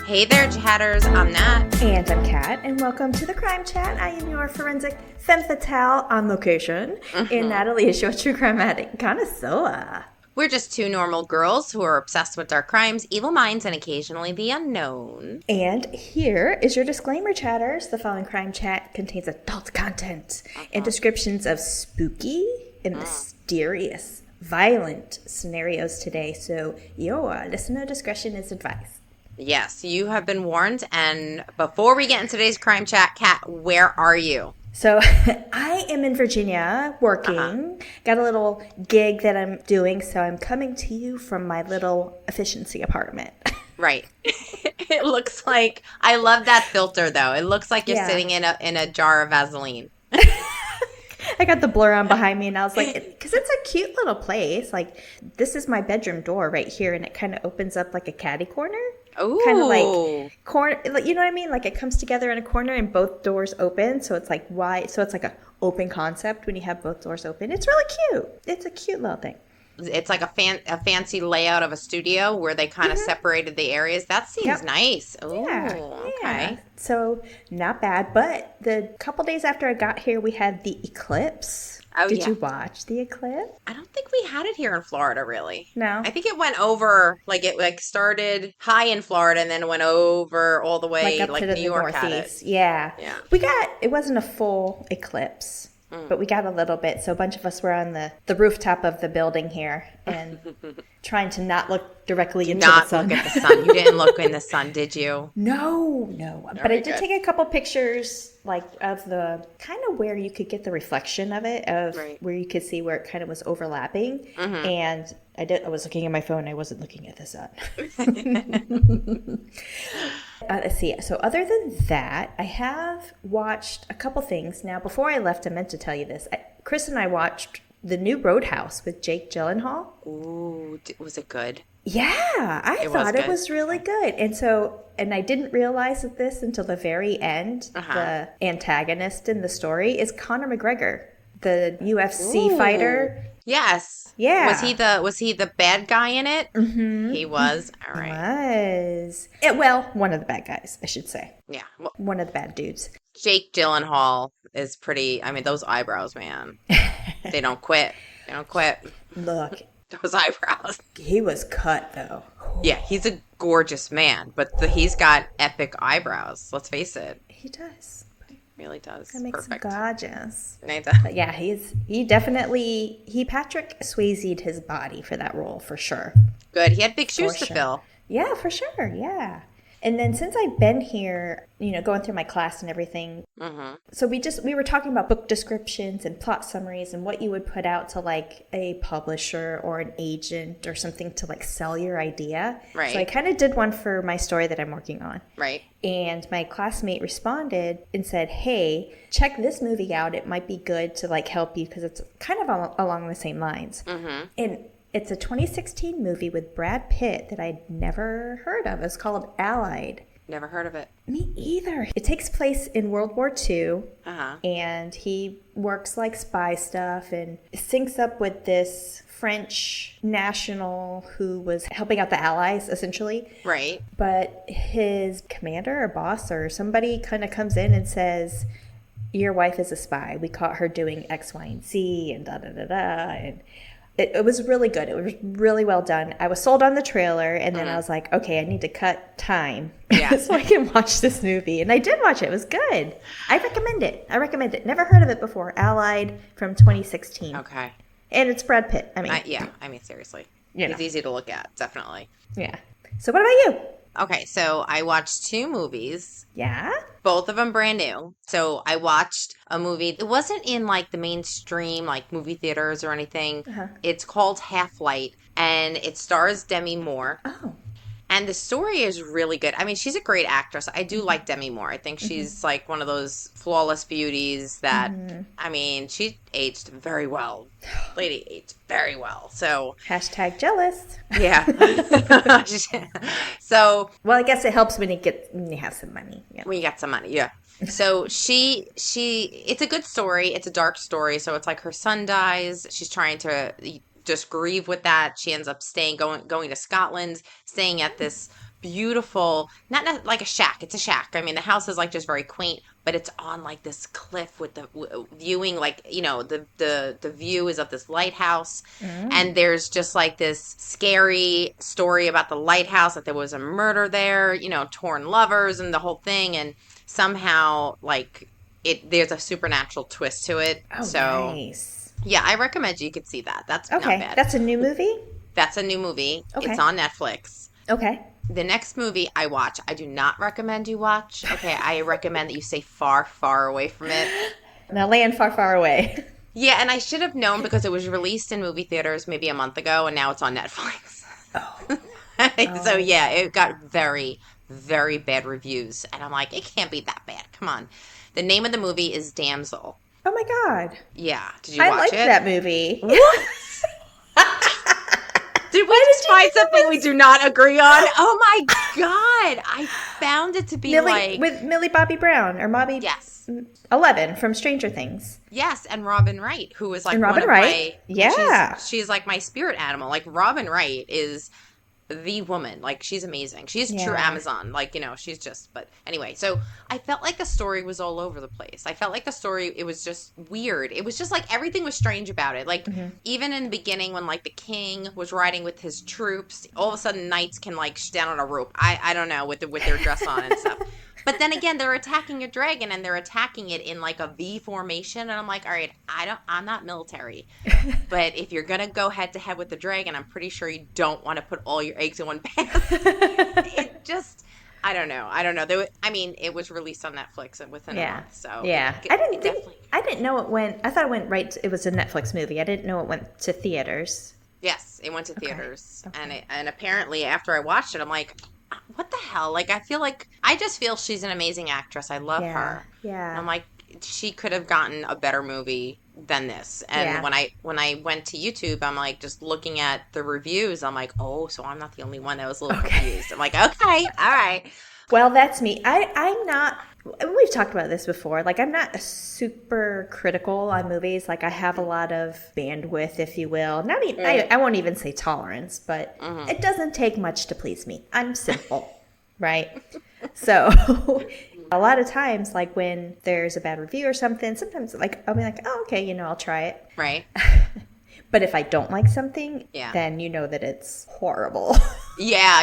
Hey there, chatters. I'm Nat. And I'm Kat, and welcome to the Crime Chat. I am your forensic femme fatale on location, and Natalie is your true crime addict connoisseur. We're just two normal girls who are obsessed with dark crimes, evil minds, and occasionally the unknown. And here is your disclaimer, chatters. The following Crime Chat contains adult content and descriptions of spooky and mysterious, violent scenarios today, so your listener discretion is advised. Yes, you have been warned. And before we get into today's Crime Chat, Kat, where are you? So I am in Virginia working. Got a little gig that I'm doing, so I'm coming to you from my little efficiency apartment. Right. It looks like, I love that filter though. It looks like you're sitting in a jar of Vaseline. I got the blur on behind me, and I was like, because it's a cute little place. Like, this is my bedroom door right here, and it kind of opens up like a caddy corner. Ooh. Kind of like corner, you know what I mean? Like, it comes together in a corner, and both doors open, so it's like wide. So it's like a open concept when you have both doors open. It's really cute. It's a cute little thing. It's like a fancy layout of a studio where they kind of separated the areas. That seems nice. Ooh, okay. So not bad. But the couple days after I got here, we had the eclipse. Oh, Did you watch the eclipse? I don't think we had it here in Florida, really. No. I think it went over, it started high in Florida and then went over all the way, up to the New York had it. Northeast. Yeah. It wasn't a full eclipse, but we got a little bit. So a bunch of us were on the rooftop of the building here and trying to not look directly into the sun. Not look at the sun. You didn't look in the sun, did you? No. But I did take a couple pictures, of the kind of where you could get the reflection of it, where you could see where it kind of was overlapping. And I was looking at my phone. I wasn't looking at the sun. Let's see. So other than that, I have watched a couple things. Now, before I left, I meant to tell you this. Chris and I watched the new Roadhouse with Jake Gyllenhaal. Ooh, was it good? Yeah, I thought it was really good. And I didn't realize this until the very end. The antagonist in the story is Conor McGregor, the UFC fighter. Yes. Yeah. Was he the bad guy in it? Mm-hmm. He was. All right. One of the bad guys, I should say. Yeah. One of the bad dudes. Jake Gyllenhaal is pretty. I mean, those eyebrows, man. They don't quit. Look. Those eyebrows. He was cut, though. Yeah, he's a gorgeous man, but he's got epic eyebrows. Let's face it. He does. He really does. That makes him gorgeous. But yeah, he definitely Patrick Swayze'd his body for that role, for sure. Good. He had big shoes to fill. Yeah, for sure. Yeah. And then since I've been here, going through my class and everything, so we were talking about book descriptions and plot summaries and what you would put out to a publisher or an agent or something to sell your idea. Right. So I kind of did one for my story that I'm working on. Right. And my classmate responded and said, hey, check this movie out. It might be good to help you because it's kind of along the same lines. And it's a 2016 movie with Brad Pitt that I'd never heard of. It's called Allied. Never heard of it. Me either. It takes place in World War II, and he works spy stuff and syncs up with this French national who was helping out the Allies, essentially. Right. But his commander or boss or somebody kind of comes in and says, your wife is a spy. We caught her doing X, Y, and Z, and da-da-da-da, and it was really good. It was really well done. I was sold on the trailer, and then I was like, okay, I need to cut time so I can watch this movie. And I did watch it. It was good. I recommend it. Never heard of it before. Allied from 2016. Okay. And it's Brad Pitt. Seriously. He's easy to look at, definitely. Yeah. So what about you? Okay, so I watched 2 movies. Yeah? Both of them brand new. So I watched a movie. It wasn't in the mainstream movie theaters or anything. It's called Half-Light, and it stars Demi Moore. Oh. And the story is really good. I mean, she's a great actress. I do like Demi Moore. I think she's one of those flawless beauties that, I mean, she aged very well. Lady aged very well. So #jealous. Yeah. So. Well, I guess it helps when you have some money. Yeah. When you got some money, yeah. So it's a good story. It's a dark story. So it's her son dies. She's trying to just grieve with that. She ends up going to Scotland, staying at this beautiful, not like a shack. It's a shack. I mean, the house is like just very quaint, but it's on like this cliff with the viewing, like, the view is of this lighthouse, and there's just like this scary story about the lighthouse, that there was a murder there, torn lovers and the whole thing, and somehow like there's a supernatural twist to it. Oh, So nice. yeah, I recommend you could see that. That's not Okay, bad. that's a new movie? That's a new movie. It's Okay. on Netflix. Okay. The next movie I watch, I do not recommend you watch. Okay, I recommend that you stay far, far away from it. Now land far, far away. Yeah, and I should have known because it was released in movie theaters maybe a month ago, and now it's on Netflix. Oh. So yeah, it got very, very bad reviews, and I'm like, it can't be that bad. Come on. The name of the movie is Damsel. Oh my God. Yeah, did you I watch liked it? that movie. What? Did we just find something we do not agree on? Oh my God. I found it to be With Millie Bobby Brown or Bobby yes. 11 from Stranger Things. Yes, and Robin Wright, who is like And Robin one of Wright? my Yeah. she's like my spirit animal. Like Robin Wright is the woman. Like she's amazing. She's true Yeah. Amazon. Like, she's just but anyway, so I felt like the story was all over the place. I felt like the story it was just weird. It was just like everything was strange about it. Like even in the beginning when like the king was riding with his troops, all of a sudden knights can like down on a rope. I don't know with their dress on and stuff. But then again, they're attacking a dragon and they're attacking it in like a V formation. And I'm like, all right, I'm not military. But if you're going to go head to head with the dragon, I'm pretty sure you don't want to put all your eggs in one basket. It just, I don't know. It was released on Netflix within a month. So yeah. I didn't know it went, I thought it went right, it was a Netflix movie. I didn't know it went to theaters. Yes, it went to theaters. Okay. And apparently after I watched it, I'm like, what the hell? Like, I just feel she's an amazing actress. I love her. Yeah. And I'm like, she could have gotten a better movie than this. And when I went to YouTube, I'm like, just looking at the reviews, I'm like, oh, so I'm not the only one that was a little confused. I'm like, okay, all right. Well, that's me. I'm not, we've talked about this before. Like, I'm not super critical on movies. Like, I have a lot of bandwidth, if you will. Not even, I won't even say tolerance, but it doesn't take much to please me. I'm simple, right? So a lot of times, like when there's a bad review or something, sometimes like I'll be like, oh, okay, I'll try it. Right. But if I don't like something, Yeah. then you know that it's horrible. Yeah.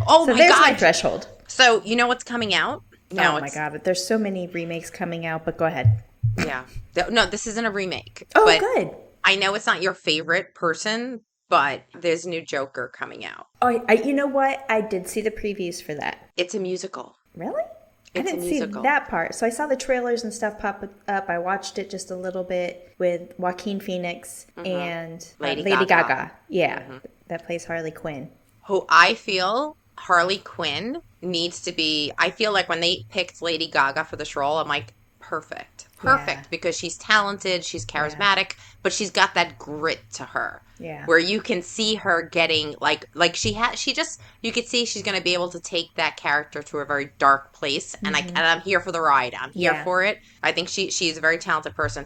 Oh, So my there's God. my threshold. So, you know what's coming out? No, Oh my God, there's so many remakes coming out, but go ahead. Yeah. No, this isn't a remake. Oh, but good. I know it's not your favorite person, but there's a new Joker coming out. Oh, you know what? I did see the previews for that. It's a musical. Really? I It's a didn't see musical. that part. So I saw the trailers and stuff pop up. I watched it just a little bit with Joaquin Phoenix and Lady Lady Gaga. Gaga. Yeah, that plays Harley Quinn. Who I feel Harley Quinn needs to be. I feel like when they picked Lady Gaga for this role, I'm like, perfect. Yeah. Because she's talented, she's charismatic, but she's got that grit to her. Yeah. Where you can see her getting like you could see she's going to be able to take that character to a very dark place, and I'm here for the ride. I'm here Yeah. for it. I think she's a very talented person.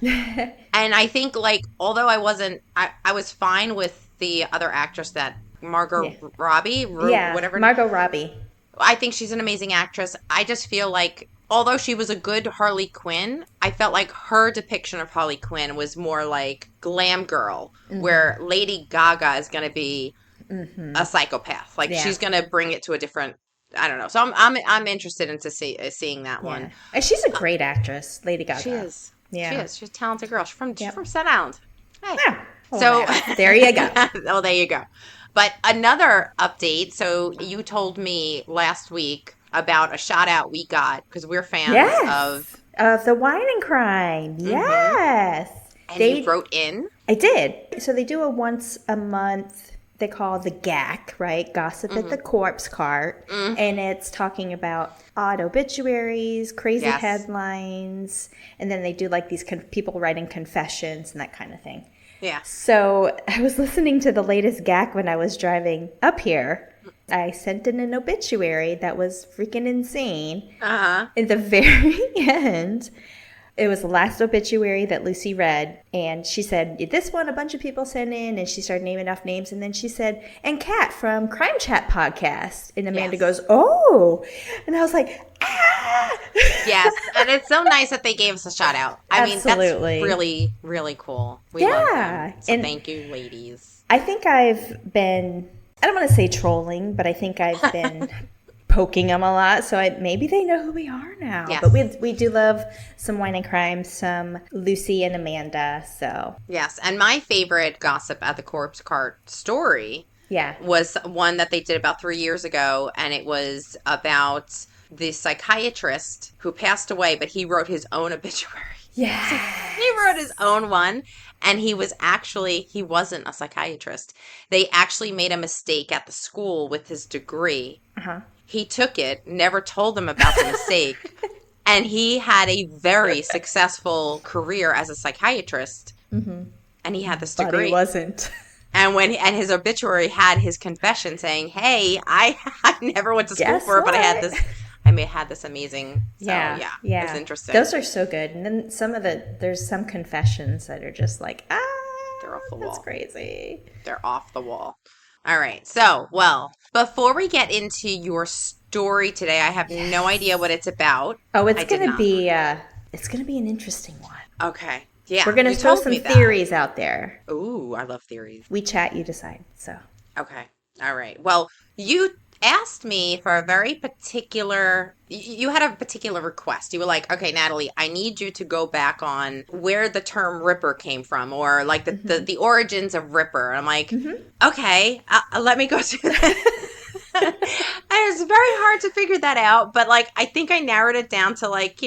And I think like although I was fine with the other actress that Margot Robbie, whatever. Margot Robbie. I think she's an amazing actress. I just feel like although she was a good Harley Quinn, I felt like her depiction of Harley Quinn was more like glam girl, where Lady Gaga is going to be a psychopath. Like she's going to bring it to a different. I don't know. So I'm interested into seeing that one. And she's a great actress, Lady Gaga. She is. Yeah. She is. She's a talented girl. She's from Staten Island. Hey. Yeah. Oh, So man. There you go. Oh, there you go. But another update. So you told me last week about a shout out we got because we're fans of the Wine and Crime. Yes. and you wrote in. I did. So they do a once a month. They call the GAC, right? Gossip at the Corpse Cart. And it's talking about odd obituaries, crazy headlines. And then they do like these people writing confessions and that kind of thing. Yeah. So I was listening to the latest GAC when I was driving up here. I sent in an obituary that was freaking insane. Uh-huh. At the very end, It was the last obituary that Lucy read, and she said, this one a bunch of people sent in, and she started naming off names, and then she said, and Kat from CrimeChat podcast. And Amanda Yes. goes, oh! And I was like, ah! Yes, and it's so nice that they gave us a shout out. I mean, that's Absolutely. really, really cool. We love them. Yeah. So And thank you, ladies. I think I've been, I don't want to say trolling, but I think I've been poking them a lot. So maybe they know who we are now. But Yes. we do love some Wine and Crime, some Lucy and Amanda. So Yes, and my favorite gossip at the corpse cart story yeah. was one that they did about 3 years ago, and it was about the psychiatrist who passed away, but he wrote his own obituary. Yeah. He wrote his own one, and he wasn't a psychiatrist. They actually made a mistake at the school with his degree. Uh-huh. He took it, never told them about the mistake, and he had a very successful career as a psychiatrist, and he had this But he degree. wasn't. And his obituary had his confession saying, "Hey, I never went to school Guess for it, but I had what? this. Had this amazing." So, yeah, it's interesting. Those are so good. And then there's some confessions that are just like, They're off the that's wall. crazy. They're off the wall. All right. So, well, before we get into your story today, I have no idea what it's about. Oh, I did not. it's gonna be an interesting one. Okay. Yeah. We're gonna you throw told some me that. theories out there. Ooh, I love theories. We chat, you decide. So Okay. All right. Well, you asked me for a very particular, you had a particular request. You were like, okay, Natalie, I need you to go back on where the term Ripper came from, or like the origins of Ripper. And I'm like, okay, let me go do that. And it's very hard to figure that out. But like, I think I narrowed it down to like,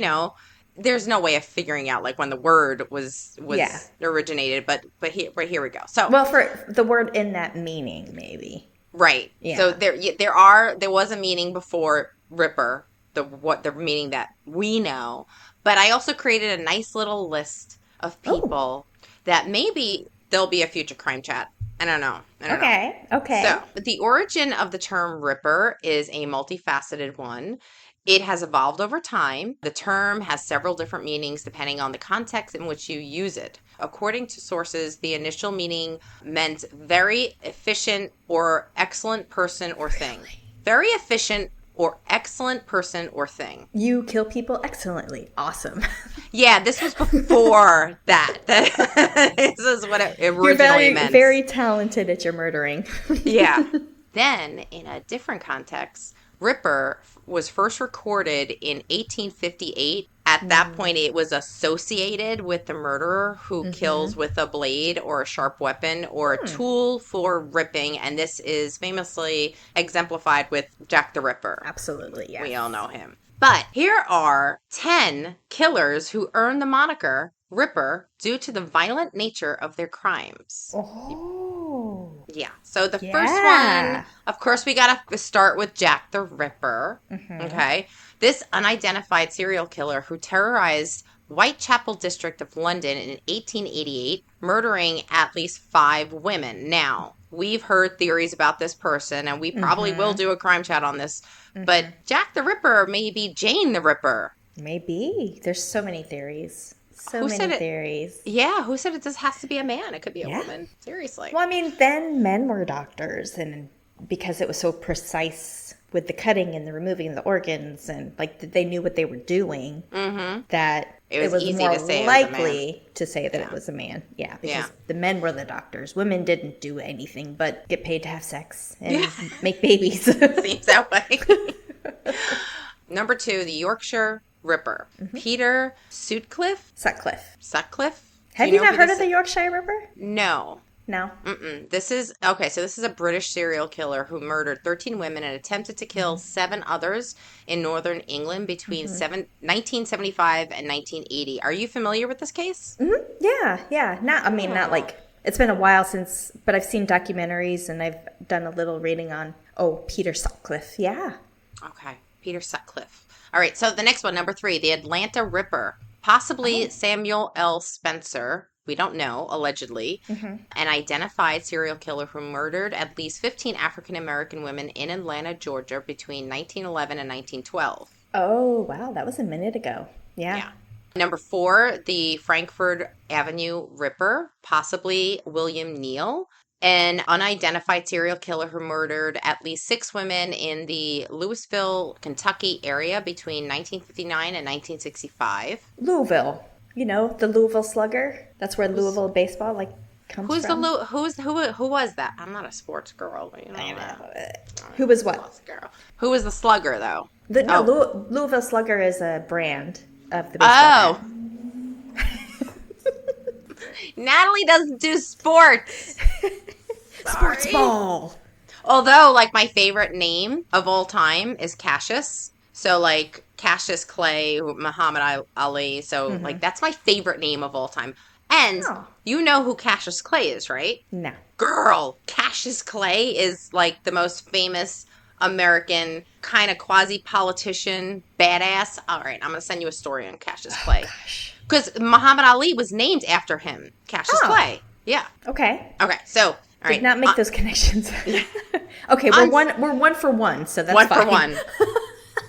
there's no way of figuring out like when the word was Yeah. originated, but here we go. So well, for the word in that meaning, maybe. right. Yeah. So there was a meaning before Ripper, the meaning that we know, but I also created a nice little list of people that maybe there'll be a future crime chat. I don't know. Okay. Okay. So, the origin of the term Ripper is a multifaceted one. It has evolved over time. The term has several different meanings depending on the context in which you use it. According to sources, the initial meaning meant very efficient or excellent person or thing. Very efficient or excellent person or thing. You kill people excellently. Awesome. Yeah, this was before that. This is what it originally You're meant. very talented at your murdering. Yeah. Then, in a different context, Ripper was first recorded in 1858. At that point, it was associated with the murderer who kills with a blade or a sharp weapon or a tool for ripping. And this is famously exemplified with Jack the Ripper. Absolutely, yeah. We all know him. But here are 10 killers who earned the moniker Ripper due to the violent nature of their crimes. Oh. Yeah. So the first one, of course, we got to start with Jack the Ripper. Okay. This unidentified serial killer who terrorized Whitechapel district of London in 1888, murdering at least 5 women. Now, we've heard theories about this person, and we probably will do a crime chat on this, but Jack the Ripper may be Jane the Ripper. Maybe. There's so many theories. So many theories. Yeah, who said it just has to be a man? It could be a woman. Seriously. Well, I mean, then men were doctors, and because it was so precise with the cutting and the removing of the organs, and like they knew what they were doing, that it was easy more to say likely to say that it was a man. Yeah, because the men were the doctors. Women didn't do anything but get paid to have sex and make babies. Seems that way. Number 2, the Yorkshire Ripper. Peter Sutcliffe. Sutcliffe. Do Have you know not who heard this of the Yorkshire Ripper? No. No. This is a British serial killer who murdered 13 women and attempted to kill 7 others in northern England between 1975 and 1980. Are you familiar with this case? Yeah. Not like, it's been a while since, but I've seen documentaries and I've done a little reading on, Peter Sutcliffe. Yeah. Okay. Peter Sutcliffe. All right. So the next one, number 3, the Atlanta Ripper. Possibly Samuel L. Spencer. We don't know, allegedly, an identified serial killer who murdered at least 15 African-American women in Atlanta, Georgia between 1911 and 1912. Oh, wow. That was a minute ago. Yeah. Number 4, the Frankfurt Avenue Ripper, possibly William Neal, an unidentified serial killer who murdered at least 6 women in the Louisville, Kentucky area between 1959 and 1965. Louisville. You know, the Louisville Slugger. That's where Who's Louisville baseball like comes who's the from. who was that? I'm not a sports girl, but you know I that. know. Who was what? Sports girl. Who was the slugger though? Louisville Slugger is a brand of the baseball Oh, Natalie doesn't do sports. bat. Sports Sorry. ball. Although, like, my favorite name of all time is Cassius. So, like, Cassius Clay, Muhammad Ali. So, like, that's my favorite name of all time. And Oh. you know who Cassius Clay is, right? No. Girl, Cassius Clay is, like, the most famous American kind of quasi-politician badass. All right, I'm going to send you a story on Cassius Clay. Gosh. Because Muhammad Ali was named after him, Cassius Oh. Clay. Yeah. Okay. Okay, so... All Did right. not make those connections. Okay, we're one for one, so that's One fine. for one.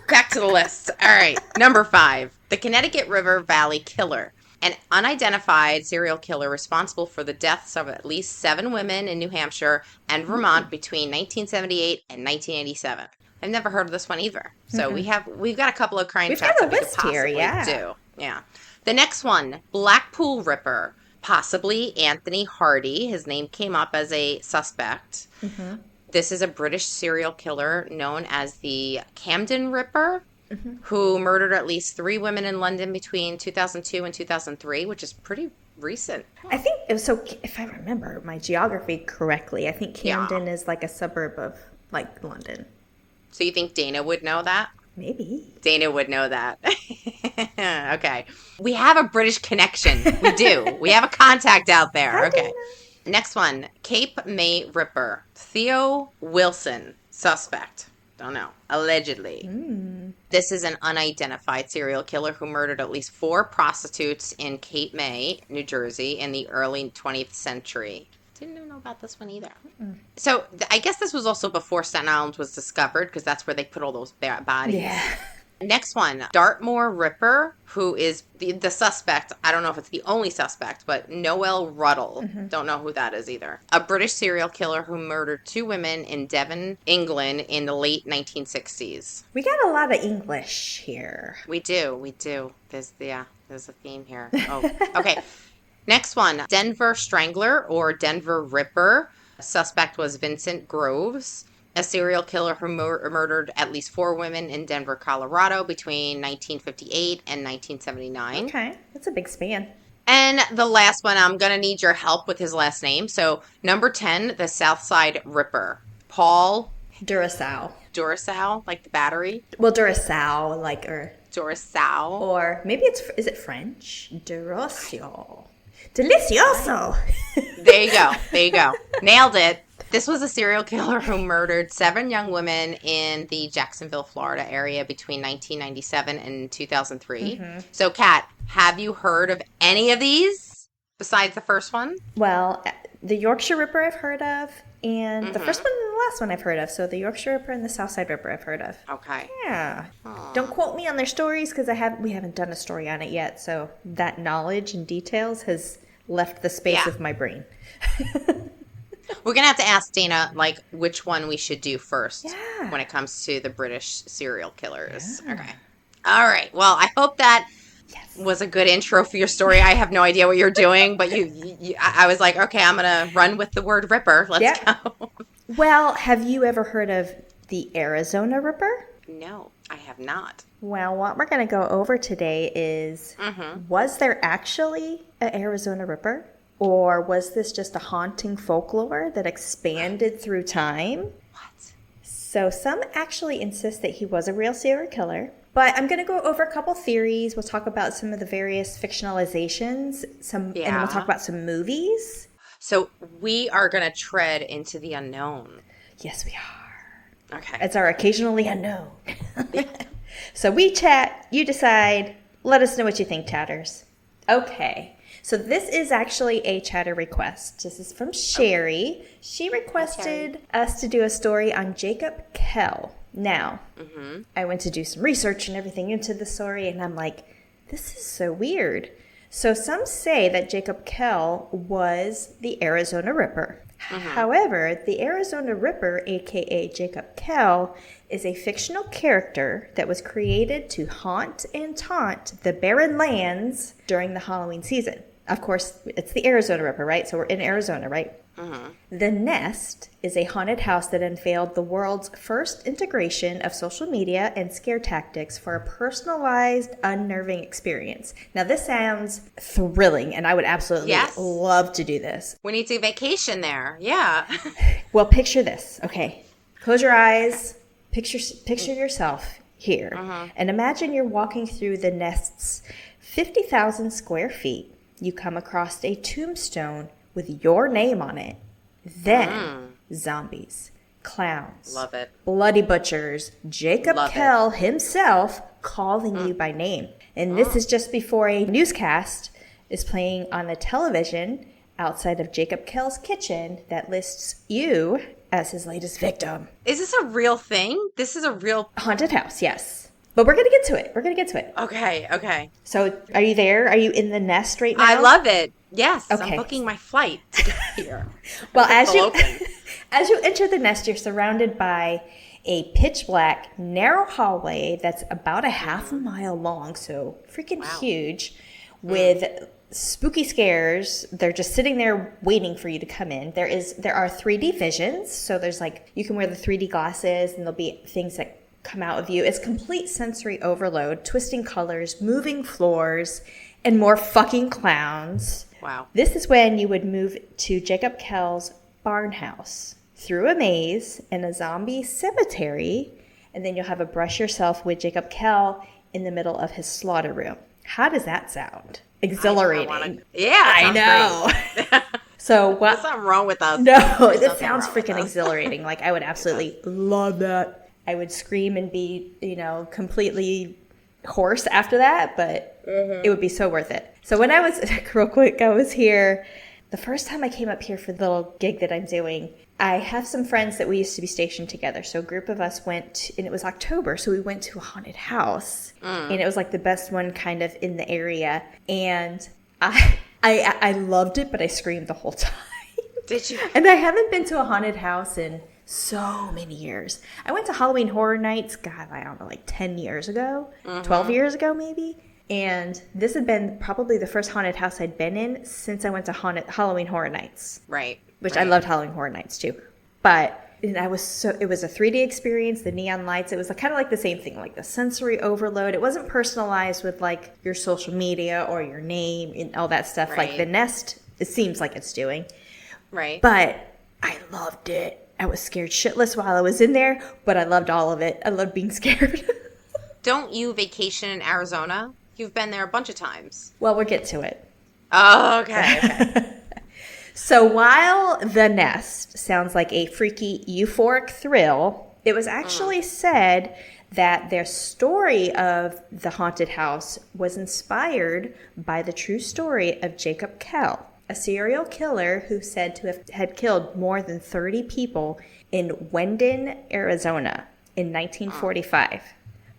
Back to the list. All right. Number 5, the Connecticut River Valley Killer, an unidentified serial killer responsible for the deaths of at least 7 women in New Hampshire and Vermont between 1978 and 1987. I've never heard of this one either. So we've got a couple of crime We've chats got a that we could list here, possibly yeah. do. Yeah. The next one, Blackpool Ripper. Possibly Anthony Hardy. His name came up as a suspect. This is a British serial killer known as the Camden Ripper, who murdered at least 3 women in London between 2002 and 2003, which is pretty recent. I think it was so. If I remember my geography correctly, I think Yeah. Camden is like a suburb of like London. So you think Dana would know that? Maybe. Dana would know that. Okay. We have a British connection. We do. We have a contact out there. Hi, Okay. Dana. Next one, Cape May Ripper. Theo Wilson, suspect. Don't know. Allegedly. This is an unidentified serial killer who murdered at least 4 prostitutes in Cape May, New Jersey, in the early 20th century. Didn't even know about this one either. So I guess this was also before Staten Island was discovered, because that's where they put all those bodies. Yeah. Next one, Dartmoor Ripper, who is the suspect. I don't know if it's the only suspect, but Noel Ruddle. Don't know who that is either. A British serial killer who murdered 2 women in Devon, England in the late 1960s. We got a lot of English here. We do. There's a theme here. Oh, okay. Next one, Denver Strangler or Denver Ripper. Suspect was Vincent Groves, a serial killer who murdered at least 4 women in Denver, Colorado between 1958 and 1979. Okay, that's a big span. And the last one, I'm going to need your help with his last name. So, number 10, the Southside Ripper. Paul Duracell. Duracell, like the battery. Well, Duracell, like Duracell. or maybe is it French? Duracell. Delicioso. There you go. Nailed it. This was a serial killer who murdered 7 young women in the Jacksonville, Florida area between 1997 and 2003. So, Kat, have you heard of any of these besides the first one? Well, the Yorkshire Ripper I've heard of, and the first one and the last one I've heard of. So the Yorkshire Ripper and the Southside Ripper I've heard of. Okay. Yeah. Don't quote me on their stories because we haven't done a story on it yet. So that knowledge and details has left the space of my brain. We're going to have to ask Dana, like, which one we should do first Yeah. when it comes to the British serial killers. Yeah. Okay. All right. Well, I hope that was a good intro for your story. I have no idea what you're doing, but I was like, okay, I'm going to run with the word Ripper. Let's go. Well, have you ever heard of the Arizona Ripper? No, I have not. Well, what we're going to go over today is, was there actually an Arizona Ripper? Or was this just a haunting folklore that expanded through time? What? So some actually insist that he was a real serial killer. But I'm going to go over a couple theories. We'll talk about some of the various fictionalizations, and then we'll talk about some movies. So we are going to tread into the unknown. Yes, we are. Okay. It's our occasionally unknown. So we chat, you decide. Let us know what you think, chatters. Okay. So this is actually a chatter request. This is from Sherry. She requested us to do a story on Jacob Kell. Now, I went to do some research and everything into the story, and I'm like, This is so weird. So some say that Jacob Kell was the Arizona Ripper. However, the Arizona Ripper, aka Jacob Kell, is a fictional character that was created to haunt and taunt the barren lands during the Halloween season. Of course, it's the Arizona Ripper, right? So we're in Arizona, right? The Nest is a haunted house that unveiled the world's first integration of social media and scare tactics for a personalized, unnerving experience. Now, this sounds thrilling, and I would absolutely love to do this. We need to vacation there. Yeah. Well, picture this. Okay. Close your eyes. Picture yourself here. And imagine you're walking through the Nest's 50,000 square feet. You come across a tombstone with your name on it. Then zombies, clowns, Love it. bloody butchers, Jacob Kell himself calling you by name. And this is just before a newscast is playing on the television outside of Jacob Kell's kitchen that lists you as his latest victim. Is this a real thing? This is a real Haunted house, yes. But we're going to get to it. Okay. So are you there? Are you in the Nest right now? I love it. Yes. Okay. I'm booking my flight to get here. Well, as you enter the Nest, you're surrounded by a pitch black, narrow hallway that's about a half a mile long, so freaking huge, with spooky scares. They're just sitting there waiting for you to come in. There are 3D visions, so there's like, you can wear the 3D glasses and there'll be things that come out of you. It's complete sensory overload, twisting colors, moving floors, and more fucking clowns. Wow. This is when you would move to Jacob Kell's barn house, through a maze and a zombie cemetery, and then you'll have a brush yourself with Jacob Kell in the middle of his slaughter room. How does that sound? Exhilarating. I know. So what? There's something wrong with us. No, it sounds freaking exhilarating. Like, I would absolutely love that. I would scream and be, completely hoarse after that, but it would be so worth it. So when I was, real quick, I was here, the first time I came up here for the little gig that I'm doing, I have some friends that we used to be stationed together. So a group of us went, and it was October, so we went to a haunted house. And it was like the best one kind of in the area. And I loved it, but I screamed the whole time. Did you? And I haven't been to a haunted house in so many years. I went to Halloween Horror Nights, God, I don't know, like 10 years ago, 12 years ago maybe. And this had been probably the first haunted house I'd been in since I went to Halloween Horror Nights. Right. Which I loved Halloween Horror Nights too. But it was a 3D experience, the neon lights. It was kind of like the same thing, like the sensory overload. It wasn't personalized with like your social media or your name and all that stuff like the Nest, it seems like it's doing. Right. But I loved it. I was scared shitless while I was in there, but I loved all of it. I loved being scared. Don't you vacation in Arizona? You've been there a bunch of times. Well, we'll get to it. Oh, okay. So while The Nest sounds like a freaky, euphoric thrill, it was actually said that their story of the haunted house was inspired by the true story of Jacob Kell, a serial killer who said to have had killed more than 30 people in Wendon, Arizona in 1945.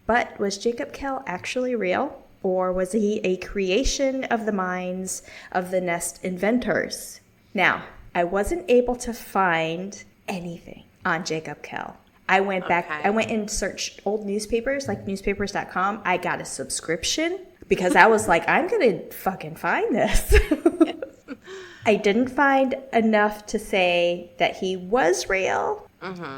But was Jacob Kell actually real? Or was he a creation of the minds of the Nest inventors? Now, I wasn't able to find anything on Jacob Kell. I went back, I went and searched old newspapers, like newspapers.com. I got a subscription because I was like, I'm going to fucking find this. I didn't find enough to say that he was real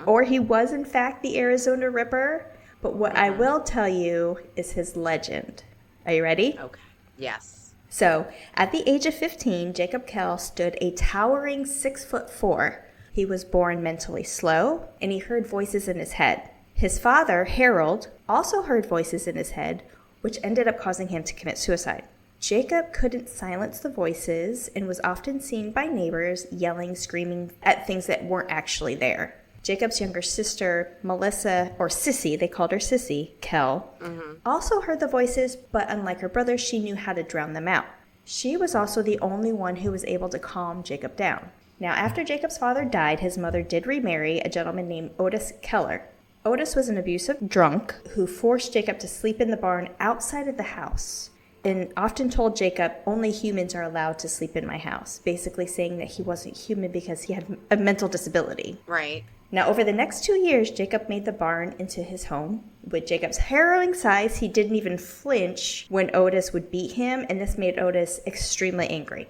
or he was, in fact, the Arizona Ripper. But what I will tell you is his legend. Are you ready? Okay. Yes. So, at the age of 15, Jacob Kell stood a towering 6'4". He was born mentally slow, and he heard voices in his head. His father, Harold, also heard voices in his head, which ended up causing him to commit suicide. Jacob couldn't silence the voices and was often seen by neighbors yelling, screaming at things that weren't actually there. Jacob's younger sister, Melissa, or Sissy, they called her Sissy, Kell, also heard the voices, but unlike her brother, she knew how to drown them out. She was also the only one who was able to calm Jacob down. Now, after Jacob's father died, his mother did remarry a gentleman named Otis Keller. Otis was an abusive drunk who forced Jacob to sleep in the barn outside of the house. and often told Jacob, only humans are allowed to sleep in my house, basically saying that he wasn't human because he had a mental disability. Right. Now, over the next 2 years, Jacob made the barn into his home. With Jacob's harrowing size, he didn't even flinch when Otis would beat him, and this made Otis extremely angry.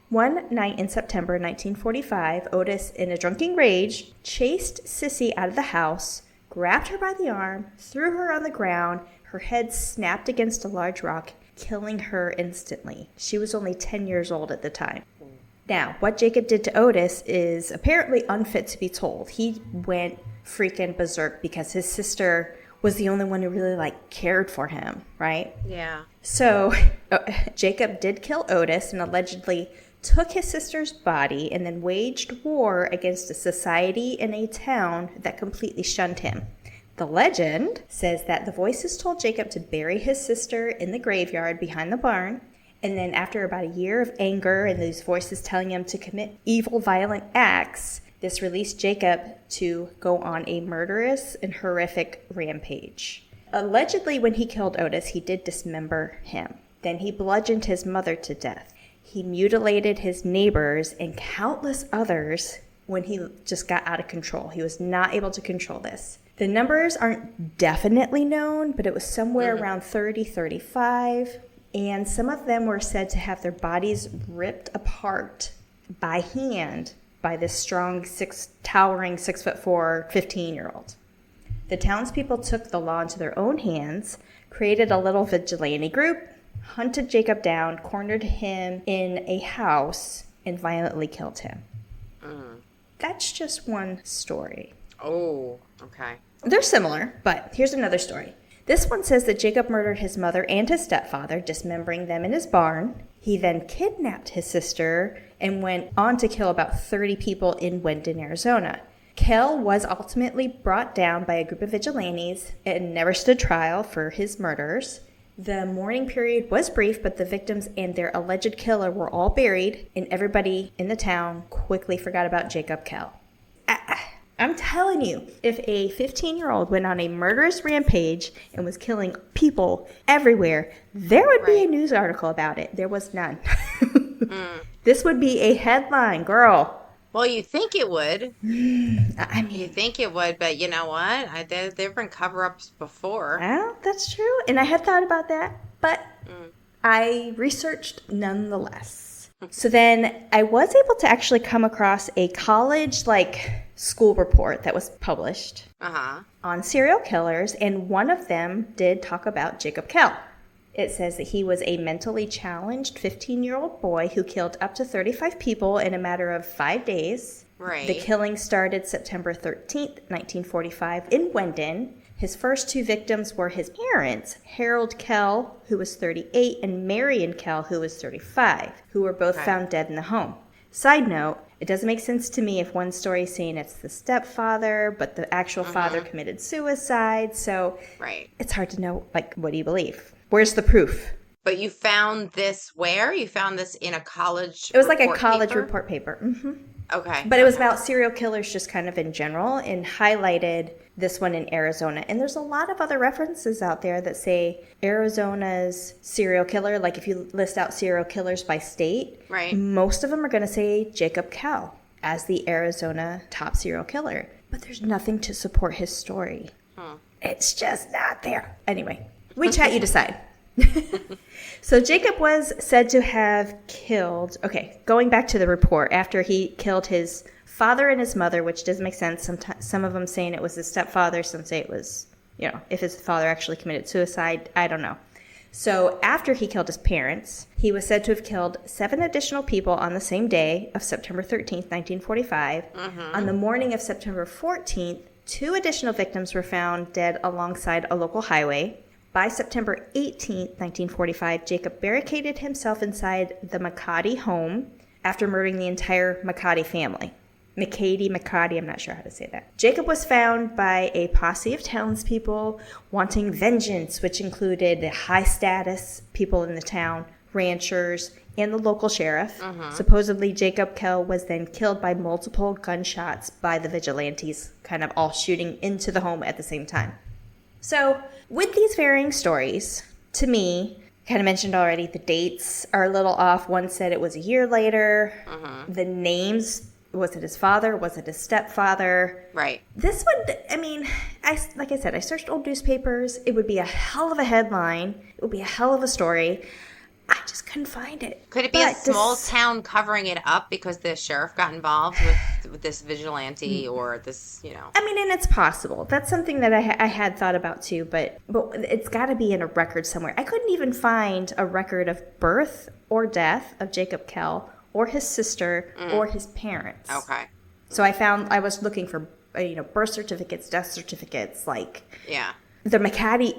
One night in September 1945, Otis, in a drunken rage, chased Sissy out of the house, grabbed her by the arm, threw her on the ground. Her head snapped against a large rock, killing her instantly. She was only 10 years old at the time. Now, what Jacob did to Otis is apparently unfit to be told. He went freaking berserk because his sister was the only one who really, cared for him, right? Yeah. So, Jacob did kill Otis and allegedly took his sister's body and then waged war against a society in a town that completely shunned him. The legend says that the voices told Jacob to bury his sister in the graveyard behind the barn, and then after about a year of anger and those voices telling him to commit evil, violent acts, this released Jacob to go on a murderous and horrific rampage. Allegedly, when he killed Otis, he did dismember him. Then he bludgeoned his mother to death. He mutilated his neighbors and countless others when he just got out of control. He was not able to control this. The numbers aren't definitely known, but it was somewhere around 30, 35. And some of them were said to have their bodies ripped apart by hand by this strong, towering 6'4", 15-year-old. The townspeople took the law into their own hands, created a little vigilante group, hunted Jacob down, cornered him in a house, and violently killed him. That's just one story. Oh, okay. They're similar, but here's another story. This one says that Jacob murdered his mother and his stepfather, dismembering them in his barn. He then kidnapped his sister and went on to kill about 30 people in Wendon, Arizona. Kell was ultimately brought down by a group of vigilantes and never stood trial for his murders. The mourning period was brief, but the victims and their alleged killer were all buried, and everybody in the town quickly forgot about Jacob Kell. I'm telling you, if a 15-year-old went on a murderous rampage and was killing people everywhere, there would be a news article about it. There was none. This would be a headline, girl. Well, you think it would. I mean, You think it would, but you know what? There've been cover-ups before. well, that's true. And I had thought about that, but I researched nonetheless. So then I was able to actually come across a college, school report that was published on serial killers, and one of them did talk about Jacob Kell. It says that he was a mentally challenged 15-year-old boy who killed up to 35 people in a matter of 5 days. Right. The killing started September 13th, 1945 in Wendon. His first two victims were his parents, Harold Kell, who was 38, and Marion Kell, who was 35, who were both found dead in the home. Side note, it doesn't make sense to me if one story is saying it's the stepfather, but the actual father committed suicide, so it's hard to know, what do you believe? Where's the proof? But you found this where? You found this in a college It was like a college paper? report paper. Okay. But it was about serial killers just kind of in general, and highlighted this one in Arizona. And there's a lot of other references out there that say Arizona's serial killer, if you list out serial killers by state, most of them are going to say Jacob Kell as the Arizona top serial killer. But there's nothing to support his story. It's just not there. Anyway, we chat, you decide. So Jacob was said to have killed, going back to the report, after he killed his father and his mother, which doesn't make sense. Some of them saying it was his stepfather, some say it was, if his father actually committed suicide, I don't know. So after he killed his parents, he was said to have killed 7 additional people on the same day of September 13th, 1945. On the morning of September 14th, 2 additional victims were found dead alongside a local highway. By September 18th, 1945, Jacob barricaded himself inside the McCarty home after murdering the entire McCarty family. McCarty, I'm not sure how to say that. Jacob was found by a posse of townspeople wanting vengeance, which included high-status people in the town, ranchers, and the local sheriff. Supposedly, Jacob Kell was then killed by multiple gunshots by the vigilantes, kind of all shooting into the home at the same time. So, with these varying stories, to me, Kind of mentioned already, the dates are a little off. One said it was a year later. The names, was it his father? Was it his stepfather? Right. This one, I mean, like I said, I searched old newspapers. It would be a hell of a headline. It would be a hell of a story. I just couldn't find it. Could it be a small town covering it up because the sheriff got involved with this vigilante or this, I mean, and it's possible. That's something that I had thought about too, but it's got to be in a record somewhere. I couldn't even find a record of birth or death of Jacob Kell or his sister or his parents. Okay. So I was looking for, birth certificates, death certificates, the McCady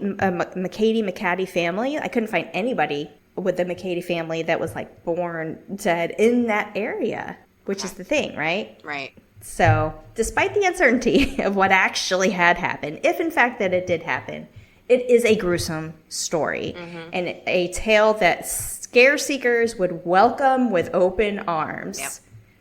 family. I couldn't find anybody with the McCady family that was born dead in that area, which is the thing, right? Right. So despite the uncertainty of what actually had happened, if in fact that it did happen, it is a gruesome story and a tale that scare seekers would welcome with open arms. Yep.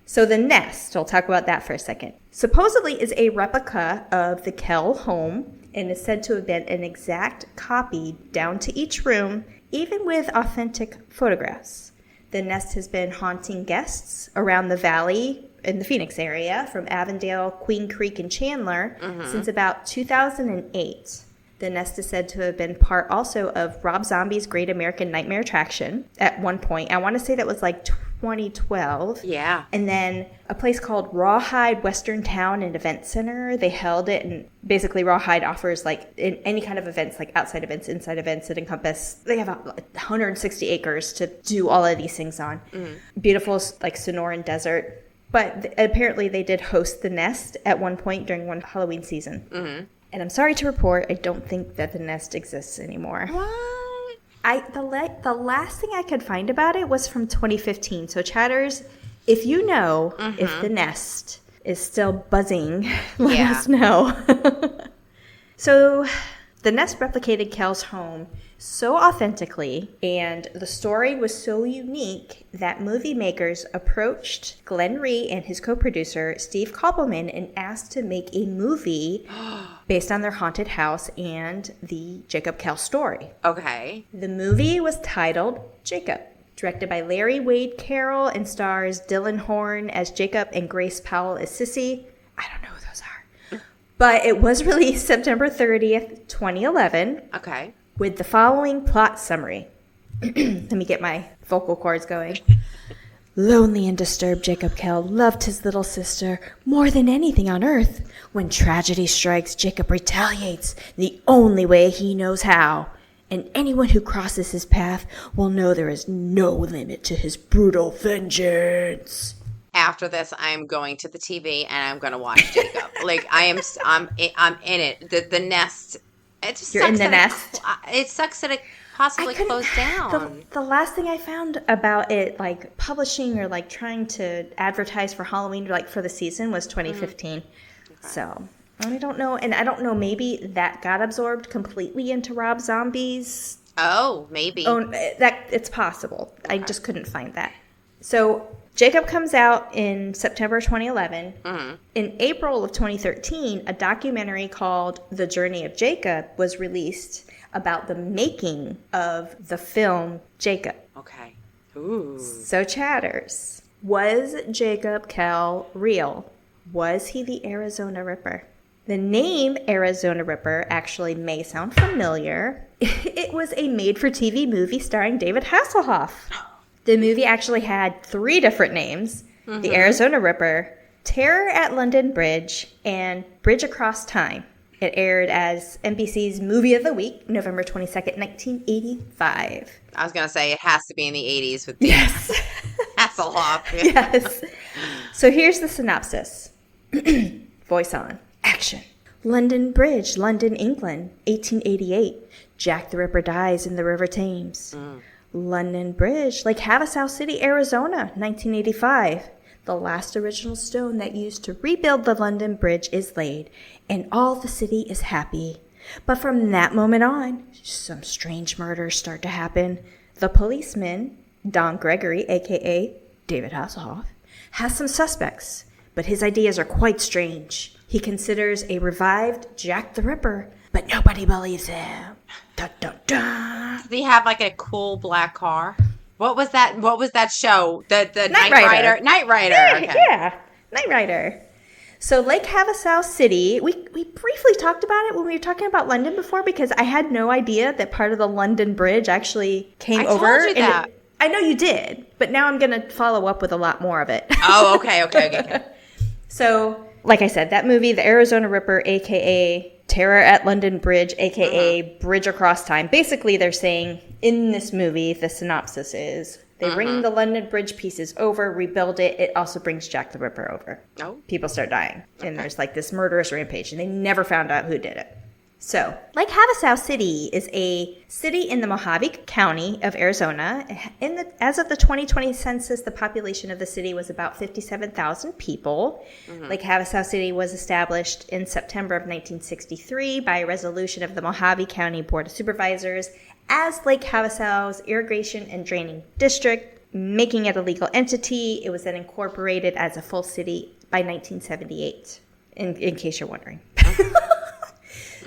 So the nest, we'll talk about that for a second, supposedly is a replica of the Kell home and is said to have been an exact copy down to each room, even with authentic photographs. The nest has been haunting guests around the valley in the Phoenix area from Avondale, Queen Creek, and Chandler since about 2008. The nest is said to have been part also of Rob Zombie's Great American Nightmare Attraction at one point. I want to say that was 2012. Yeah. And then a place called Rawhide Western Town and Event Center. They held it, and basically Rawhide offers any kind of events, outside events, inside events that encompass. They have 160 acres to do all of these things on. Beautiful, Sonoran desert. But apparently they did host the nest at one point during one Halloween season. And I'm sorry to report, I don't think that the nest exists anymore. What? The last thing I could find about it was from 2015. So chatters, if you know if the nest is still buzzing, let us know. So the nest replicated Kell's home so authentically, and the story was so unique that movie makers approached Glenn Rhee and his co-producer Steve Koppelman and asked to make a movie based on their haunted house and the Jacob Kell story. Okay. The movie was titled Jacob, directed by Larry Wade Carroll, and stars Dylan Horn as Jacob and Grace Powell as Sissy. I don't know who those are. But it was released September 30th, 2011. Okay. With the following plot summary. Let me get my vocal cords going. Lonely and disturbed, Jacob Kell loved his little sister more than anything on earth. When tragedy strikes, Jacob retaliates the only way he knows how. And anyone who crosses his path will know there is no limit to his brutal vengeance. After this, I'm going to the TV and I'm going to watch Jacob. I'm in it. The nest. It just You're sucks in the nest? It sucks that it possibly closed down. The last thing I found about it, publishing or trying to advertise for Halloween, for the season, was 2015. Okay. So I don't know, and I don't know. Maybe that got absorbed completely into Rob Zombie's. Oh, maybe. Oh, that it's possible. Okay. I just couldn't find that. So Jacob comes out in September 2011. In April of 2013, a documentary called The Journey of Jacob was released about the making of the film Jacob. Okay. Ooh. So chatters, was Jacob Kell real? Was he the Arizona Ripper? The name Arizona Ripper actually may sound familiar. It was a made-for-TV movie starring David Hasselhoff. The movie actually had 3 different names: The Arizona Ripper, Terror at London Bridge, and Bridge Across Time. It aired as NBC's Movie of the Week, November 22nd, 1985. I was going to say it has to be in the 80s with Yes. Hasselhoff. Yes. So here's the synopsis. Voice on. Action. London Bridge, London, England, 1888. Jack the Ripper dies in the River Thames. London Bridge, Lake Havasu City, Arizona, 1985. The last original stone that used to rebuild the London Bridge is laid, and all the city is happy. But from that moment on, some strange murders start to happen. The policeman, Don Gregory, a.k.a. David Hasselhoff, has some suspects, but his ideas are quite strange. He considers a revived Jack the Ripper, but nobody believes him. Dun, dun, dun. Does he have like a cool black car? What was that? What was that show? The Knight Knight Rider. Rider. Knight Rider. Yeah, Okay. yeah. Knight Rider. So Lake Havasu City, we briefly talked about it when we were talking about London before because I had no idea that part of the London Bridge actually came I over. told you that. I know you did, but now I'm going to follow up with a lot more of it. Oh, okay. So, like I said, that movie, The Arizona Ripper, a.k.a. Terror at London Bridge, a.k.a. Bridge Across Time. Basically, they're saying in this movie, the synopsis is they bring the London Bridge pieces over, rebuild it. It also brings Jack the Ripper over. Oh. People start dying. And there's like this murderous rampage, and they never found out who did it. So, Lake Havasu City is a city in the Mojave County of Arizona. As of the 2020 census, the population of the city was about 57,000 people. Lake Havasu City was established in September of 1963 by a resolution of the Mojave County Board of Supervisors as Lake Havasu's irrigation and draining district, making it a legal entity. It was then incorporated as a full city by 1978, in case you're wondering.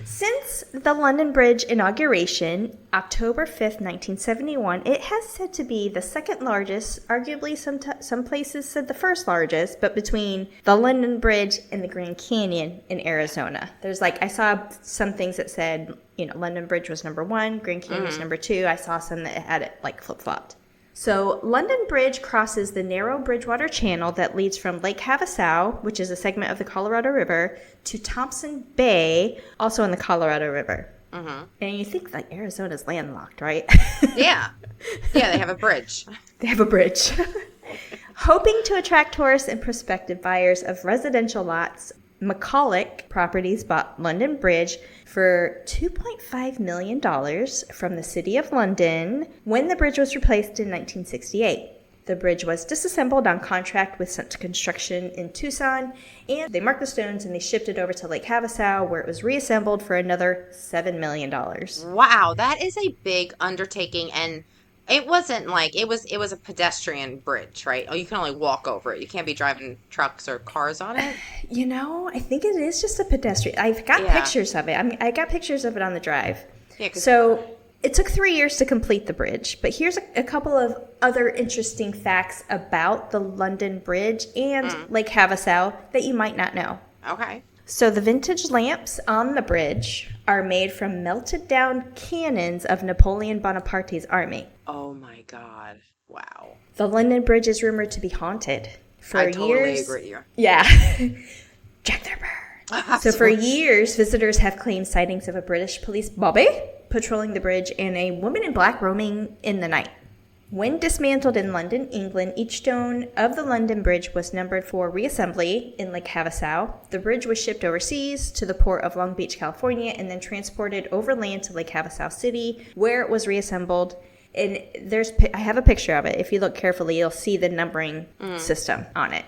Since the London Bridge inauguration, October 5th, 1971, it has said to be the second largest, arguably some places said the first largest, but between the London Bridge and the Grand Canyon in Arizona. There's I saw some things that said, London Bridge was number 1, Grand Canyon was number 2. I saw some that had it flip-flopped. So London Bridge crosses the narrow Bridgewater Channel that leads from Lake Havasu, which is a segment of the Colorado River, to Thompson Bay, also in the Colorado River. And you think Arizona's landlocked, right? Yeah. Yeah, they have a bridge. They have a bridge. Hoping to attract tourists and prospective buyers of residential lots, McCulloch Properties bought London Bridge for $2.5 million from the City of London when the bridge was replaced in 1968. The bridge was disassembled on contract with sent to construction in Tucson, and they marked the stones and they shipped it over to Lake Havasu, where it was reassembled for another $7 million. Wow, that is a big undertaking, and it wasn't it was a pedestrian bridge, right? Oh, you can only walk over it. You can't be driving trucks or cars on it. I think it is just a pedestrian. I've got pictures of it. I got pictures of it on the drive. Yeah, so it took 3 years to complete the bridge, but here's a couple of other interesting facts about the London Bridge and Lake Havasu that you might not know. Okay. So the vintage lamps on the bridge are made from melted down cannons of Napoleon Bonaparte's army. Oh my God. Wow. The London Bridge is rumored to be haunted. I totally agree. Yeah. Jack the Ripper. So for years, visitors have claimed sightings of a British police bobby patrolling the bridge and a woman in black roaming in the night. When dismantled in London, England, each stone of the London Bridge was numbered for reassembly in Lake Havasu. The bridge was shipped overseas to the port of Long Beach, California, and then transported overland to Lake Havasu City, where it was reassembled. And I have a picture of it. If you look carefully, you'll see the numbering system on it.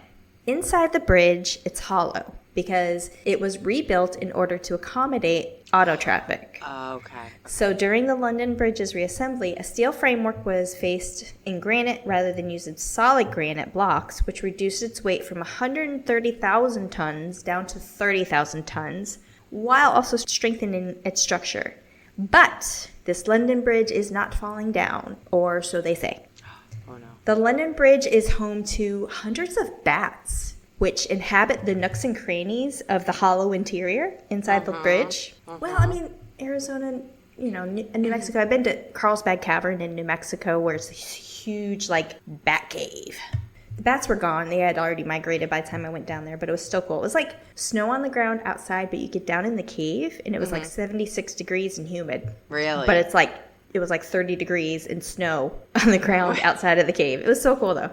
Inside the bridge, it's hollow because it was rebuilt in order to accommodate auto traffic. Okay. So during the London Bridge's reassembly, a steel framework was faced in granite rather than using solid granite blocks, which reduced its weight from 130,000 tons down to 30,000 tons, while also strengthening its structure. But this London Bridge is not falling down, or so they say. Oh no. The London Bridge is home to hundreds of bats, which inhabit the nooks and crannies of the hollow interior inside the bridge. Well, I mean, Arizona, New Mexico. I've been to Carlsbad Cavern in New Mexico, where it's a huge, bat cave. The bats were gone. They had already migrated by the time I went down there, but it was still cool. It was like snow on the ground outside, but you get down in the cave, and it was 76 degrees and humid. Really? But it was 30 degrees and snow on the ground outside of the cave. It was so cool, though.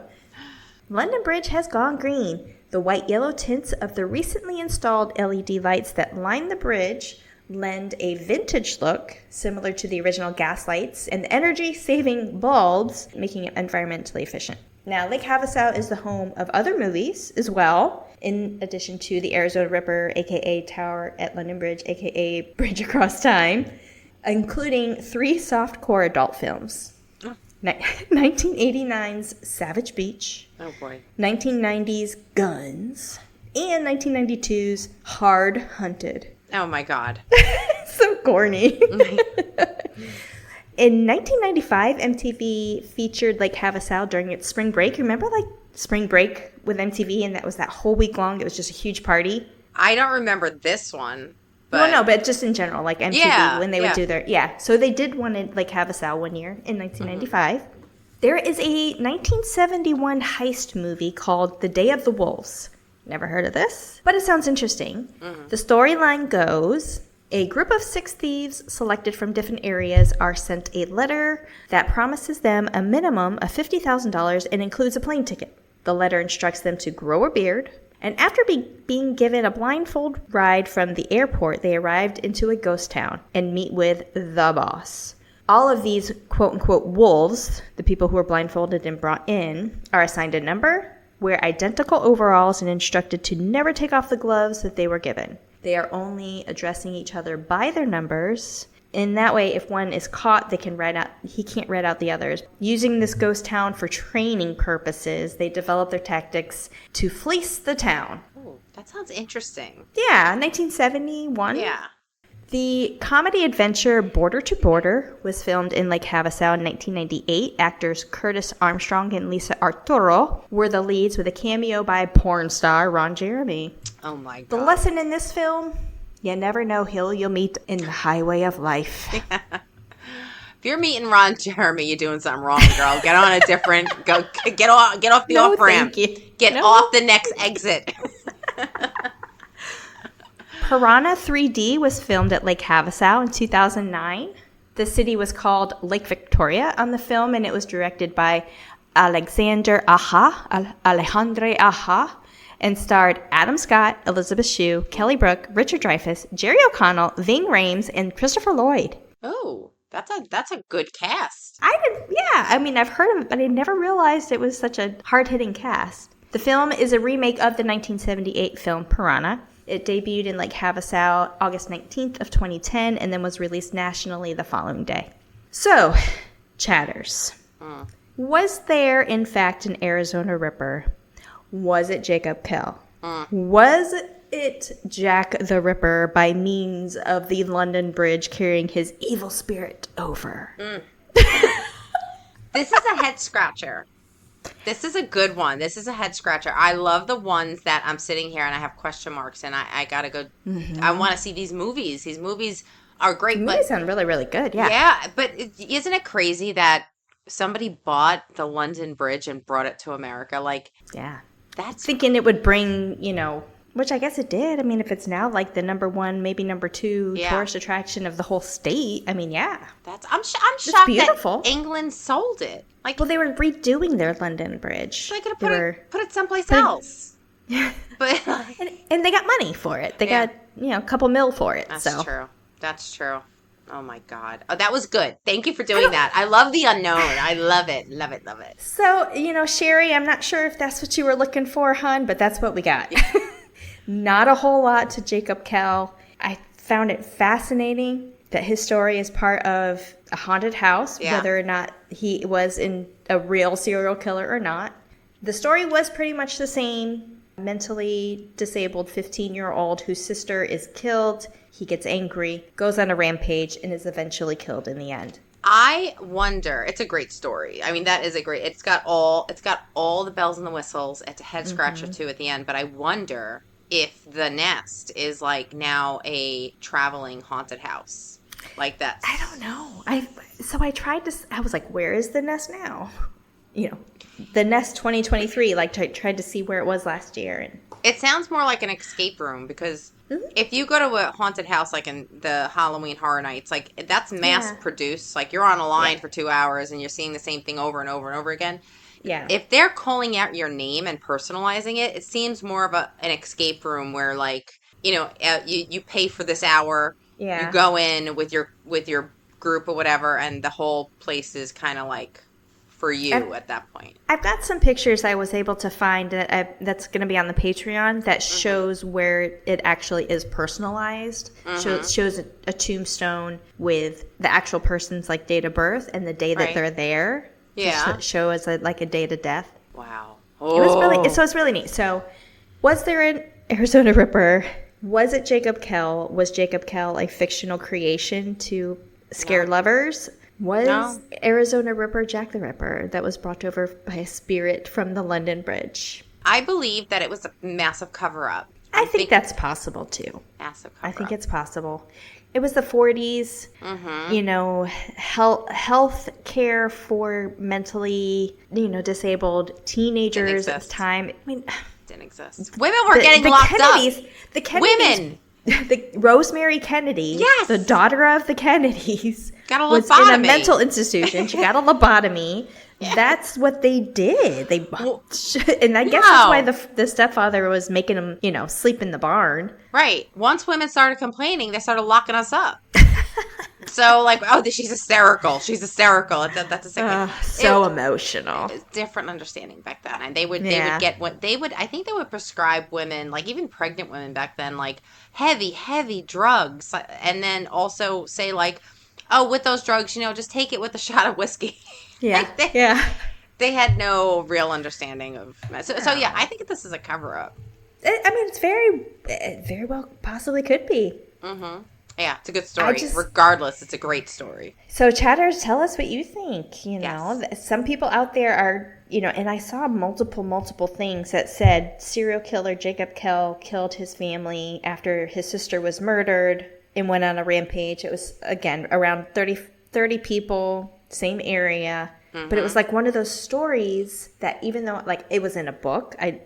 London Bridge has gone green. The white-yellow tints of the recently installed LED lights that line the bridge lend a vintage look similar to the original gas lights and the energy-saving bulbs, making it environmentally efficient. Now, Lake Havasu is the home of other movies as well, in addition to the Arizona Ripper, a.k.a. Tower at London Bridge, a.k.a. Bridge Across Time, including 3 softcore adult films. 1989's Savage Beach. Oh boy. 1990's Guns. And 1992's Hard Hunted. Oh my God. So corny. In 1995, MTV featured Lake Havasu during its spring break. Remember, like, spring break with MTV, and that was that whole week long? It was just a huge party. I don't remember this one. Well, no, but just in general, like MTV, when they would yeah. do their... Yeah, so they did one in Lake Havasu one year in 1995. There is a 1971 heist movie called The Day of the Wolves. Never heard of this, but it sounds interesting. The storyline goes... A group of 6 thieves selected from different areas are sent a letter that promises them a minimum of $50,000 and includes a plane ticket. The letter instructs them to grow a beard, and after being given a blindfold ride from the airport, they arrived into a ghost town and meet with the boss. All of these quote-unquote wolves, the people who were blindfolded and brought in, are assigned a number, wear identical overalls, and instructed to never take off the gloves that they were given. They are only addressing each other by their numbers. In that way, if one is caught, he can't write out the others. Using this ghost town for training purposes, they develop their tactics to fleece the town. Ooh, that sounds interesting. Yeah, 1971. Yeah. The comedy adventure Border to Border was filmed in Lake Havasu in 1998. Actors Curtis Armstrong and Lisa Arturo were the leads with a cameo by porn star Ron Jeremy. Oh my God. The lesson in this film, you never know who you'll meet in the highway of life. If you're meeting Ron Jeremy, you're doing something wrong, girl. Get on a different, get off the off ramp. Get off the next exit. Piranha 3D was filmed at Lake Havasu in 2009. The city was called Lake Victoria on the film, and it was directed by Alexandre Aja, and starred Adam Scott, Elizabeth Shue, Kelly Brook, Richard Dreyfuss, Jerry O'Connell, Ving Rhames, and Christopher Lloyd. Oh, that's a good cast. I've heard of it, but I never realized it was such a hard-hitting cast. The film is a remake of the 1978 film Piranha. It debuted in Lake Havasu August 19th of 2010 and then was released nationally the following day. So, chatters. Was there, in fact, an Arizona Ripper? Was it Jacob Kell? Was it Jack the Ripper by means of the London Bridge carrying his evil spirit over? This is a head scratcher. This is a good one. This is a head scratcher. I love the ones that I'm sitting here and I have question marks and I gotta go. I want to see these movies. These movies are great. The movies sound really, really good. Yeah. Yeah, but isn't it crazy that somebody bought the London Bridge and brought it to America? Like, yeah, that's thinking it would bring, which I guess it did. I mean, if it's now like the number 1, maybe number 2 tourist attraction of the whole state, I mean, yeah. I'm shocked beautiful. that England sold it. Like, well, they were redoing their London Bridge. They could have put it someplace else. Yeah. But and they got money for it. They got, a couple mil for it. That's true. Oh my God. Oh, that was good. Thank you for doing that. I love the unknown. I love it. Love it. Love it. So, Sherry, I'm not sure if that's what you were looking for, hon, but that's what we got. Not a whole lot to Jacob Kell. I found it fascinating that his story is part of a haunted house, whether or not he was in a real serial killer or not. The story was pretty much the same. Mentally disabled 15-year-old whose sister is killed. He gets angry, goes on a rampage, and is eventually killed in the end. I wonder, it's a great story. I mean, it's got all the bells and the whistles. It's a head scratcher too at the end, but I wonder if the Nest is like now a traveling haunted house. Like that. I don't know. I was like, where is the Nest now? The Nest 2023, tried to see where it was last year. And it sounds more like an escape room because if you go to a haunted house, like in the Halloween Horror Nights, like that's mass produced. Like you're on a line for 2 hours and you're seeing the same thing over and over and over again. Yeah. If they're calling out your name and personalizing it, it seems more of an escape room where you pay for this hour. Yeah. You go in with your group or whatever, and the whole place is kind of like for you at that point. I've got some pictures I was able to find that's going to be on the Patreon that shows where it actually is personalized. Shows a tombstone with the actual person's date of birth and the day that they're there. Yeah. To show as a date of death. Wow. It's really neat. So, was there an Arizona Ripper? Was it Jacob Kell? Was Jacob Kell a fictional creation to Scare lovers was No. Arizona Ripper Jack the Ripper that was brought over by a spirit from the London Bridge. I believe that it was a massive cover-up. I think that's possible too. Massive cover-up. I think it's possible. It was the 40s, health care for mentally, disabled teenagers at the time. I mean, didn't exist. Women were getting locked Kennedys, up. The Kennedys, Women. The Rosemary Kennedy, Yes. the daughter of the Kennedys, Got a was in lobotomy. a mental institution. She got a lobotomy. Yeah. That's what they did. And I guess that's why the stepfather was making him, sleep in the barn. Right. Once women started complaining, they started locking us up. So, she's hysterical. She's hysterical. That's a second. So emotional. It was different understanding back then, and they would get what they would. I think they would prescribe women, even pregnant women back then, heavy drugs, and then also say with those drugs, just take it with a shot of whiskey. Yeah. They had no real understanding of. So yeah, I think this is a cover up. I mean, it's very well possibly could be. Mm-hmm. Yeah, it's a good story. Regardless, it's a great story. So, chatters, tell us what you think. Yes. Some people out there are, and I saw multiple things that said serial killer Jacob Kell killed his family after his sister was murdered and went on a rampage. It was, again, around 30 people, same area. Mm-hmm. But it was one of those stories that even though it was in a book, I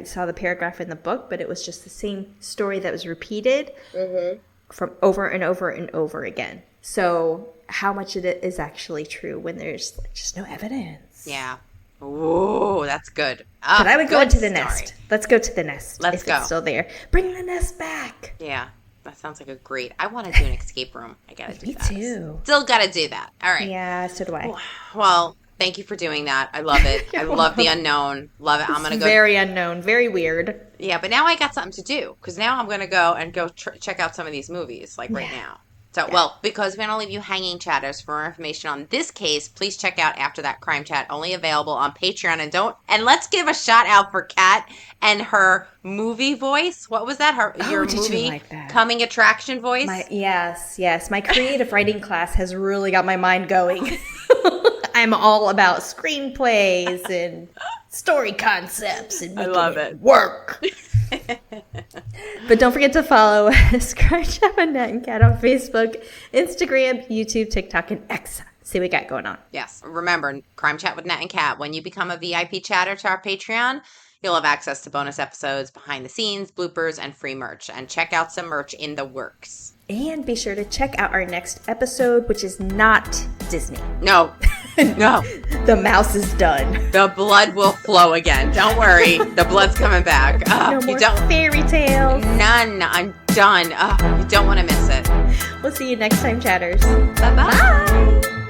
saw the paragraph in the book, but it was just the same story that was repeated. Mm-hmm. From over and over and over again. So how much of it is actually true when there's just no evidence? Yeah. Ooh, that's good. But I would go into the nest. Let's go to the nest. Let's go. It's still there. Bring the nest back. Yeah. That sounds like a great. I want to do an escape room. I gotta do that. Me too. Still gotta do that. All right. Yeah, so do I. Well, thank you for doing that. I love it. I love the unknown. Love it. I'm gonna go. Very unknown. Very weird. Yeah, but now I got something to do because now I'm gonna go check out some of these movies right now. So, because we don't leave you hanging, chatters. For more information on this case, please check out After That Crime Chat, only available on Patreon. And let's give a shout out for Kat and her movie voice. What was that? Your movie like that? Coming Attraction voice? Yes. My creative writing class has really got my mind going. I'm all about screenplays and story concepts and making it work. But don't forget to follow us, CrimeChat with Nat and Kat on Facebook, Instagram, YouTube, TikTok, and X. See what we got going on. Yes. Remember, Crime Chat with Nat and Kat. When you become a VIP chatter to our Patreon, you'll have access to bonus episodes, behind the scenes, bloopers, and free merch. And check out some merch in the works. And be sure to check out our next episode, which is not Disney. No. The mouse is done. The blood will flow again. Don't worry. The blood's coming back. No more fairy tales. None. I'm done. You don't want to miss it. We'll see you next time, chatters. Bye-bye. Bye.